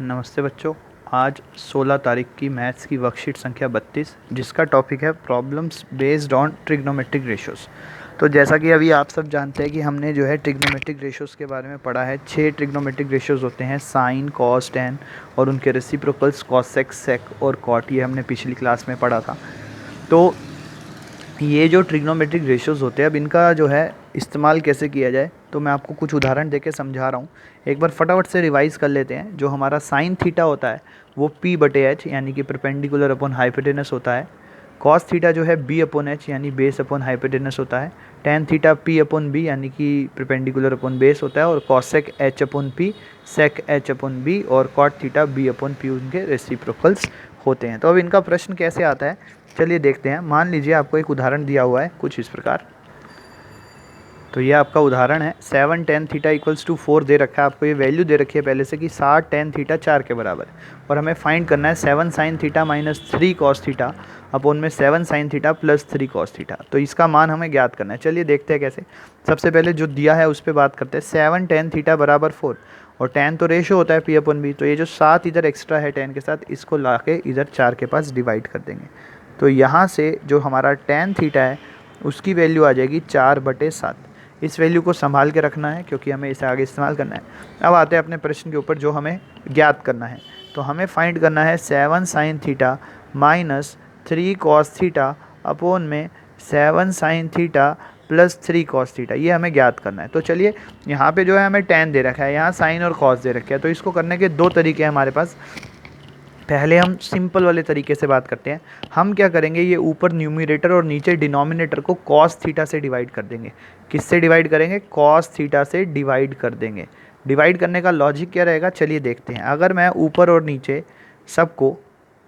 नमस्ते बच्चों। आज 16 तारीख की मैथ्स की वर्कशीट संख्या 32 जिसका टॉपिक है problems based on trigonometric ratios. तो जैसा कि अभी आप सब जानते हैं कि हमने जो है ट्रिग्नोमेट्रिक रेशियोज़ के बारे में पढ़ा है। 6 ट्रिग्नोमेट्रिक रेशियोज़ होते हैं, साइन, कॉस, टैन और उनके रेसिप्रोकल्स कॉसेक, सेक और कॉट। ये हमने पिछली क्लास में पढ़ा था। तो ये जो ट्रिग्नोमेट्रिक रेशियोज़ होते हैं, अब इनका जो है इस्तेमाल कैसे किया जाए, तो मैं आपको कुछ उदाहरण देके समझा रहा हूँ। एक बार फटाफट से रिवाइज़ कर लेते हैं। जो हमारा साइन थीटा होता है वो p/h यानी कि परपेंडिकुलर अपॉन हाइपोटेनस होता है। कॉस थीटा जो है b/h यानी बेस अपॉन हाइपोटेनस होता है। टैन थीटा p/b यानी कि परपेंडिकुलर अपॉन बेस होता है। और कॉसेक h/p, सेक h/b और कॉट थीटा b/p उनके रेसिप्रोकल्स होते हैं। तो अब इनका प्रश्न कैसे आता है, चलिए देखते हैं। मान लीजिए आपको एक उदाहरण दिया हुआ है कुछ इस प्रकार। तो ये आपका उदाहरण है। 7 tan थीटा इक्वल्स टू 4 दे रखा है आपको। ये वैल्यू दे रखी है पहले से कि 60 tan थीटा 4 के बराबर है। और हमें फाइंड करना है 7 sin theta minus 3 cos theta upon में 7 sin theta plus 3 cos theta. तो इसका मान हमें ज्ञात करना है। चलिए देखते हैं कैसे। सबसे पहले जो दिया है उस पर बात करते हैं। 7 tan थीटा बराबर 4 और tan तो रेशो होता है p/b। तो ये जो 7 इधर एक्स्ट्रा है tan के साथ, इसको ला के इधर 4 के पास डिवाइड कर देंगे। तो यहाँ से जो हमारा tan थीटा है उसकी वैल्यू आ जाएगी 4/7। इस वैल्यू को संभाल के रखना है क्योंकि हमें इसे आगे इस्तेमाल करना है। अब आते हैं अपने प्रश्न के ऊपर जो हमें ज्ञात करना है। तो हमें फाइंड करना है 7 sin theta minus 3 cos theta upon में 7 sin theta plus 3 cos theta. ये हमें ज्ञात करना है। तो चलिए यहाँ पे जो है हमें tan दे रखा है, यहाँ साइन और cos दे रखे हैं। तो इसको करने के दो तरीके हैं हमारे पास। पहले हम सिंपल वाले तरीके से बात करते हैं। हम क्या करेंगे, ये ऊपर न्यूमरेटर और नीचे डिनोमिनेटर को cos थीटा से डिवाइड कर देंगे। किससे डिवाइड करेंगे? cos थीटा से डिवाइड कर देंगे। डिवाइड करने का लॉजिक क्या रहेगा, चलिए देखते हैं। अगर मैं ऊपर और नीचे सबको,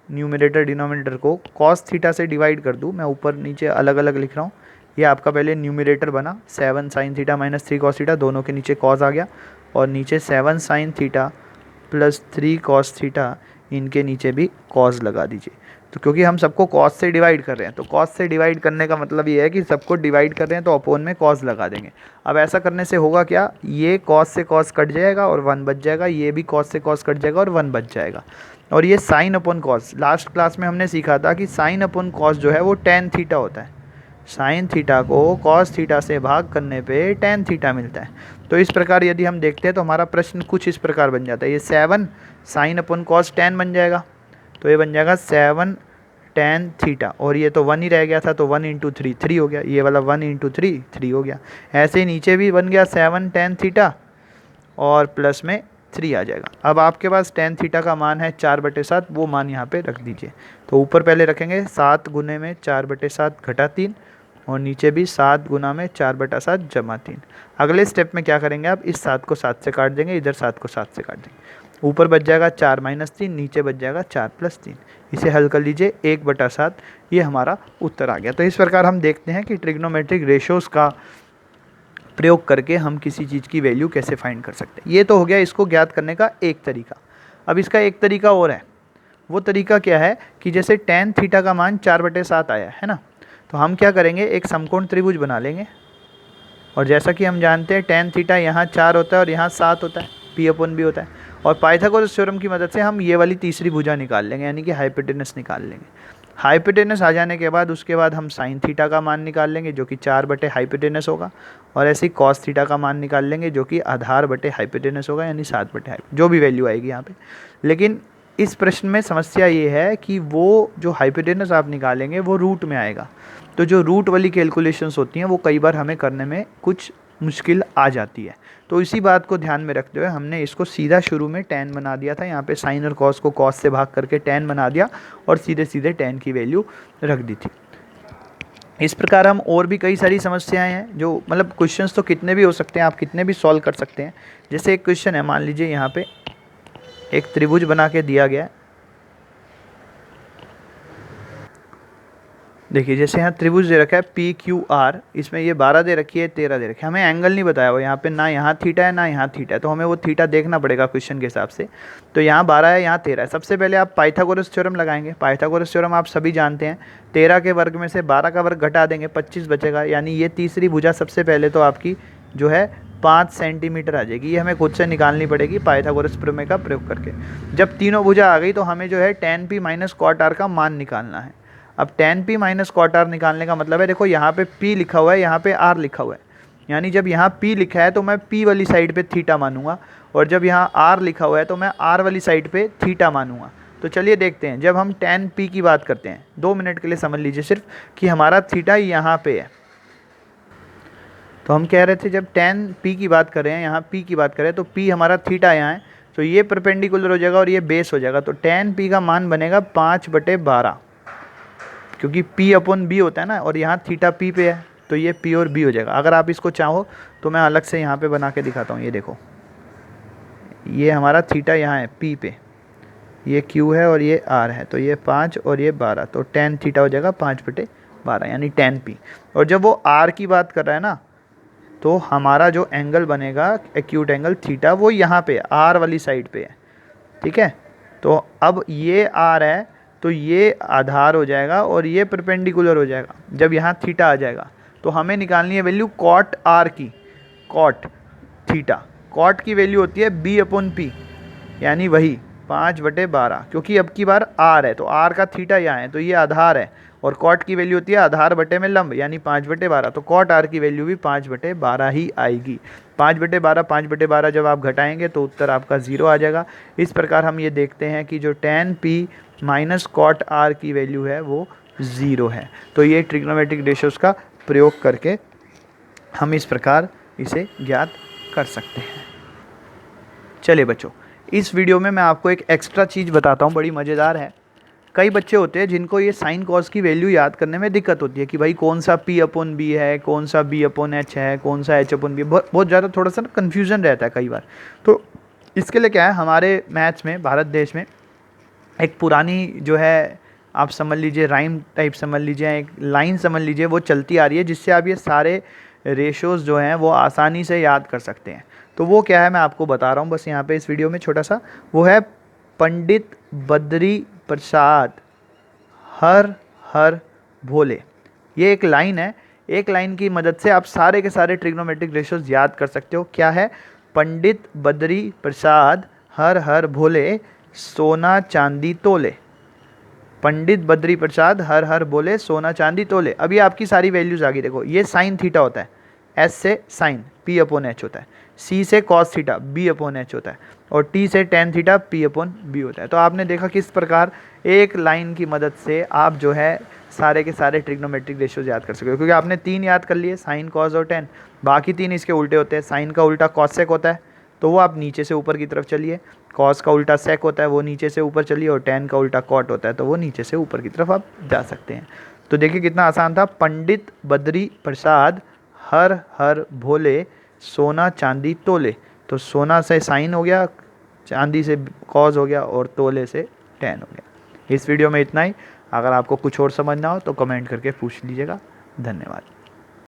न्यूमरेटर डिनोमिनेटर को cos थीटा से डिवाइड कर दूँ, मैं ऊपर नीचे अलग अलग लिख रहा हूँ। ये आपका पहले न्यूमरेटर बना 7 sin theta minus 3 cos theta, दोनों के नीचे cos आ गया। और नीचे 7 sin theta plus 3 cos theta, इनके नीचे भी cos लगा दीजिए। तो क्योंकि हम सबको cos से डिवाइड कर रहे हैं, तो cos से डिवाइड करने का मतलब ये है कि सबको डिवाइड कर रहे हैं तो अपॉन में cos लगा देंगे। अब ऐसा करने से होगा क्या, ये cos से cos कट जाएगा और 1 बच जाएगा, ये भी cos से cos कट जाएगा और 1 बच जाएगा। और ये sine upon cos, last class में हमने सीखा था कि साइन अपॉन cos जो है वो tan थीटा होता है। साइन थीटा को cos थीटा से भाग करने पे tan थीटा मिलता है। तो इस प्रकार यदि हम देखते हैं तो हमारा प्रश्न कुछ इस प्रकार बन जाता है। ये 7 साइन अपॉन cos tan बन जाएगा। तो ये बन जाएगा 7 tan थीटा। और ये तो 1 ही रह गया था, तो 1 इंटू 3 3 हो गया। ये वाला 1 इंटू 3 3 हो गया। ऐसे ही नीचे भी बन गया 7 tan थीटा और प्लस में 3 आ जाएगा। अब आपके पास tan थीटा का मान है 4/7, वो मान यहाँ पे रख दीजिए। तो ऊपर पहले रखेंगे 7 गुने में 4/7 घटा 3 और नीचे भी 7 गुना में 4/7 जमा 3। अगले स्टेप में क्या करेंगे आप, इस 7 को 7 से काट देंगे, इधर 7 को 7 से काट देंगे। ऊपर बच जाएगा 4 माइनस 3, नीचे बच जाएगा 4 प्लस 3। इसे हल कर लीजिए, 1/7। ये हमारा उत्तर आ गया। तो इस प्रकार हम देखते हैं कि ट्रिग्नोमेट्रिक रेशियोज़ का प्रयोग करके हम किसी चीज़ की वैल्यू कैसे फाइंड कर सकते हैं। ये तो हो गया इसको ज्ञात करने का एक तरीका। अब इसका एक तरीका और है। वो तरीका क्या है कि जैसे tan थीटा का मान 4/7 आया है ना, तो हम क्या करेंगे, एक समकोण त्रिभुज बना लेंगे। और जैसा कि हम जानते हैं tan थीटा यहाँ 4 होता है और यहाँ 7 होता है, p/b होता है। और पाइथागोरस थ्योरम की मदद से हम ये वाली तीसरी भुजा निकाल लेंगे, यानी कि हाइपोटेनस निकाल लेंगे। हाइपोटेनस आ जाने के बाद उसके बाद हम साइन थीटा का मान निकाल लेंगे जो कि 4/हाइपोटेनस होगा। और ऐसे ही कॉस थीटा का मान निकाल लेंगे जो कि आधार/हाइपोटेनस होगा, यानी 7/हाइपोटेनस, जो भी वैल्यू आएगी यहाँ पे। लेकिन इस प्रश्न में समस्या ये है कि वो जो हाइपोटेनस आप निकालेंगे वो रूट में आएगा। तो जो रूट वाली कैलकुलेशंस होती हैं वो कई बार हमें करने में कुछ मुश्किल आ जाती है। तो इसी बात को ध्यान में रखते हुए हमने इसको सीधा शुरू में tan बना दिया था। यहाँ पे साइन और कॉस को cos से भाग करके tan बना दिया और सीधे सीधे tan की वैल्यू रख दी थी। इस प्रकार हम और भी कई सारी समस्याएं हैं जो, मतलब क्वेश्चंस तो कितने भी हो सकते हैं, आप कितने भी सॉल्व कर सकते हैं। जैसे एक क्वेश्चन है, मान लीजिए यहाँ पे एक त्रिभुज बना के दिया गया है। देखिए जैसे यहाँ त्रिभुज दे रखा है PQR, इसमें ये 12 दे रखी है, 13 दे रखी है। हमें एंगल नहीं बताया हुआ यहाँ पे, ना यहाँ थीटा है ना यहाँ थीटा है, तो हमें वो थीटा देखना पड़ेगा क्वेश्चन के हिसाब से। तो यहाँ 12 है, यहाँ 13 है। सबसे पहले आप पाइथागोरस थ्योरम लगाएंगे। पाइथागोरस थ्योरम आप सभी जानते हैं। 13 के वर्ग में से 12 का वर्ग घटा देंगे, 25 बचेगा। यानी ये तीसरी भुजा सबसे पहले तो आपकी जो है 5 सेंटीमीटर आ जाएगी। ये हमें खुद से निकालनी पड़ेगी पाइथागोरस प्रमेय का प्रयोग करके। जब तीनों भुजा आ गई तो हमें जो है tan p minus cot R का मान निकालना है। अब tan p minus cot R निकालने का मतलब है, देखो यहाँ पे p लिखा हुआ है, यहाँ पे r लिखा हुआ है, यानी जब यहाँ p लिखा है तो मैं p वाली साइड पे थीटा मानूंगा, और जब यहाँ r लिखा हुआ है तो मैं r वाली साइड पे थीटा मानूंगा। तो चलिए देखते हैं, जब हम tan p की बात करते हैं, 2 मिनट के लिए समझ लीजिए सिर्फ कि हमारा थीटा यहाँ पे है। तो हम कह रहे थे जब tan p की बात कर रहे हैं, यहाँ p की बात करें तो p हमारा थीटा यहाँ है, तो ये परपेंडिकुलर हो जाएगा और ये बेस हो जाएगा। तो tan p का मान बनेगा 5/12, क्योंकि p अपॉन b होता है ना, और यहाँ थीटा p पे है तो ये p और b हो जाएगा। अगर आप इसको चाहो तो मैं अलग से यहाँ पे बना के दिखाता हूँ। ये देखो, ये हमारा थीटा यहाँ है p पे, ये q है और ये r है, तो ये 5 और ये 12, तो tan थीटा हो जाएगा 5/12 यानी tan p। और जब वो r की बात कर रहा है ना, तो हमारा जो एंगल बनेगा एक्यूट एंगल थीटा, वो यहाँ पे आर वाली साइड पे है, ठीक है। तो अब ये आर है तो ये आधार हो जाएगा और ये परपेंडिकुलर हो जाएगा जब यहाँ थीटा आ जाएगा। तो हमें निकालनी है वैल्यू कॉट आर की, कॉट थीटा। कॉट की वैल्यू होती है b/p, यानी वही 5/12, क्योंकि अब की बार आर है तो आर का थीटा यहाँ है तो ये आधार है, और कॉट की वैल्यू होती है आधार बटे में लंब, यानी 5/12। तो कॉट आर की वैल्यू भी 5/12 ही आएगी। 5/12 जब आप घटाएंगे तो उत्तर आपका 0 आ जाएगा। इस प्रकार हम ये देखते हैं कि जो tan p minus cot R की वैल्यू है वो 0 है। तो ये ट्रिग्नोमेट्रिक रेशियोज का प्रयोग करके हम इस प्रकार इसे ज्ञात कर सकते हैं। चलिए बच्चों, इस वीडियो में मैं आपको एक एक्स्ट्रा चीज़ बताता हूँ, बड़ी मज़ेदार है। कई बच्चे होते हैं जिनको ये साइन कॉस की वैल्यू याद करने में दिक्कत होती है कि भाई कौन सा p/b है, कौन सा b/h है, कौन सा h/b, बहुत ज़्यादा थोड़ा सा ना कन्फ्यूज़न रहता है कई बार। तो इसके लिए क्या है, हमारे मैथ्स में, भारत देश में एक पुरानी जो है, आप समझ लीजिए राइम टाइप समझ लीजिए, एक लाइन समझ लीजिए, वो चलती आ रही है जिससे आप ये सारे रेशोज़ जो हैं वो आसानी से याद कर सकते हैं। तो वो क्या है मैं आपको बता रहा हूँ बस यहाँ पे इस वीडियो में छोटा सा। वो है पंडित बद्री प्रसाद हर हर भोले। ये एक लाइन है, एक लाइन की मदद से आप सारे के सारे ट्रिग्नोमेट्रिक रेशियोज याद कर सकते हो। क्या है, पंडित बद्री प्रसाद हर हर भोले सोना चांदी तोले। पंडित बद्री प्रसाद हर हर बोले सोना चांदी तोले। अभी आपकी सारी वैल्यूज आ गई। देखो, ये साइन थीटा होता है, एस से साइन p/h होता है, सी से कॉस थीटा b/h होता है, और टी से टेन थीटा p/b होता है। तो आपने देखा किस प्रकार एक लाइन की मदद से आप जो है सारे के सारे ट्रिग्नोमेट्रिक रेशियोज याद कर सकते हो, क्योंकि आपने 3 याद कर लिए, साइन कॉस और टेन। बाकी 3 इसके उल्टे होते हैं। साइन का उल्टा कॉसेक होता है तो वो आप नीचे से ऊपर की तरफ चलिए, कॉस का उल्टा सेक होता है वो नीचे से ऊपर चलिए, और टेन का उल्टा कॉट होता है तो वो नीचे से ऊपर की तरफ आप जा सकते हैं। तो देखिए कितना आसान था। पंडित बद्री प्रसाद हर हर भोले सोना चांदी तोले। तो सोना से साइन हो गया, चांदी से कॉस हो गया, और तोले से टेन हो गया। इस वीडियो में इतना ही। अगर आपको कुछ और समझना हो तो कमेंट करके पूछ लीजिएगा। धन्यवाद।